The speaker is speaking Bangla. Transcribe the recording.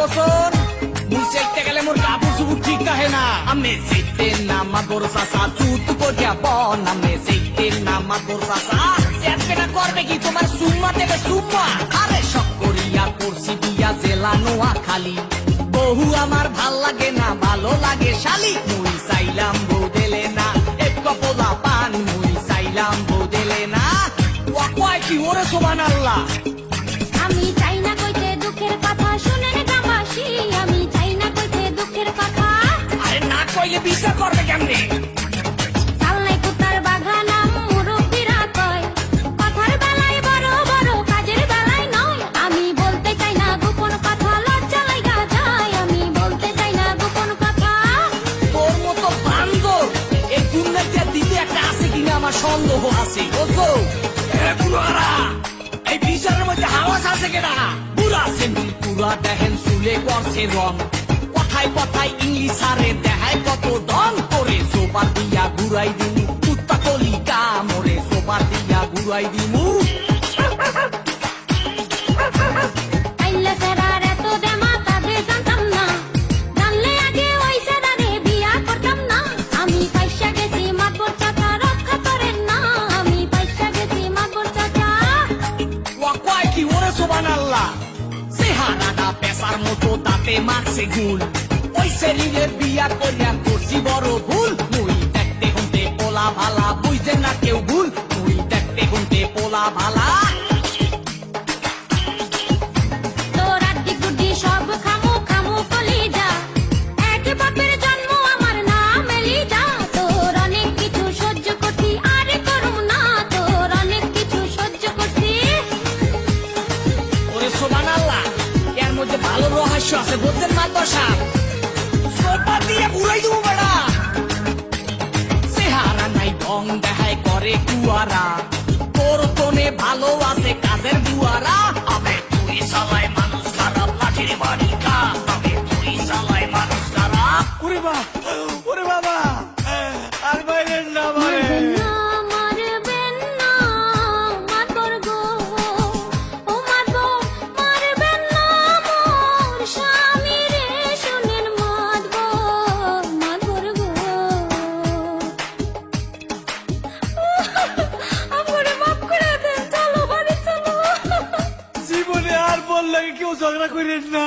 বসন মুই চেকতে গেলে মোর কাপড় চুপুর ঠিক কাহে না আমি চেকতে না মাদর চাচা চুত করিয়া বন আমি চেকতে না মাদর চাচা চেকতে না করবে কি তোমার সুম্মা দেবে সুম্মা আরে শখ করিয়া করছি দিয়া জেলা নোয়া খালি বহু আমার ভাল লাগে না ভালো লাগে শালি মুই চাইলাম বউ দিলে না এক কপলা পান মুই চাইলাম বউ দিলে না ওয়া কয় কি ওরে সুবহানাল্লাহ আমি চাই না কইতে দুঃখের কথা শুনেন গামাসি আমি চাই না কইতে দুঃখের কথা আরে না কইলে বিচার করবে কেমনে চালনাই কুতার বাগানাম মুরব্বিরা কয় কথার বেলায় বড় বড় কাজের বেলায় নয় আমি বলতে চাই না গোপন কথা লজ্জা লাগা যায় আমি বলতে চাই না গোপন কথা তোর মতো বান্দর এই দুনিয়াতে দিতে একটা আছে কিনা আমার সন্দেহ আছে বুঝছো পুরারা এই বিচারের মধ্যে হাওয়াস আছে কেনা পুরা সেন্টি পুরা দেখেন চুলে করছে রং কথায় কথায় ইংলিশ আরে দেখায় কত দম করে সোপার দিয়া ঘুরাই দিমু কুত্তা কলি কামড়ে সোপার দিয়া ঘুরাই দিমু আইলা সেরার এত দেমা তাদের জানতাম না জানলে আগে ওই সেরারে বিয়া করতাম না আমি পয়সা গেছি মাতবর চাচা রক্ষা করেন না আমি পয়সা গেছি মাতবর চাচা ওয়া কয় কি ওরে সুবহানাল্লাহ চেহারাটা পেশার মতো দাঁতে মারছে গুল ওই শরীরে বিয়া করিয়া করছি বড় ভুল মুই দেখতে গুনতে পোলা ভালা বুঝছে না কেউ ভুল মুই দেখতে গুনতে পোলা ভালা তোর আড্ডি গুড্ডি সব খামু খামু কলিজা এক বাপের জন্ম আমার নাম এলিজা তোর অনেক কিছু সহ্য করছি আরে করুম না তোর অনেক কিছু সহ্য করছি ওরে সুবহানাল্লাহ এর মধ্যে ভালো রহস্য আছে বুঝছেন মাতবর সাহেব সোপা দিয়ে ঘুরাই দেবো বেড়া চেহারা নাই ঢং দেখায় করে কুয়ারা তোর তোনে ভালো আছে কাজের বুয়ারা আবে তুই চালাই মানুষ খারাপ লাঠির বাড়ি খা আবে তুই চালাই মানুষ খারাপ ওরে বাবা আর বাইরের না মারবেন না মারবেন না মাতবর গো ও মাতবর মারবেন না মোর স্বামী রে শুনেন মাতবর গো আমারে মাফ করে দেন চলো বাড়ি চলো জীবনে আর বললে কেউ ঝগড়া করেন না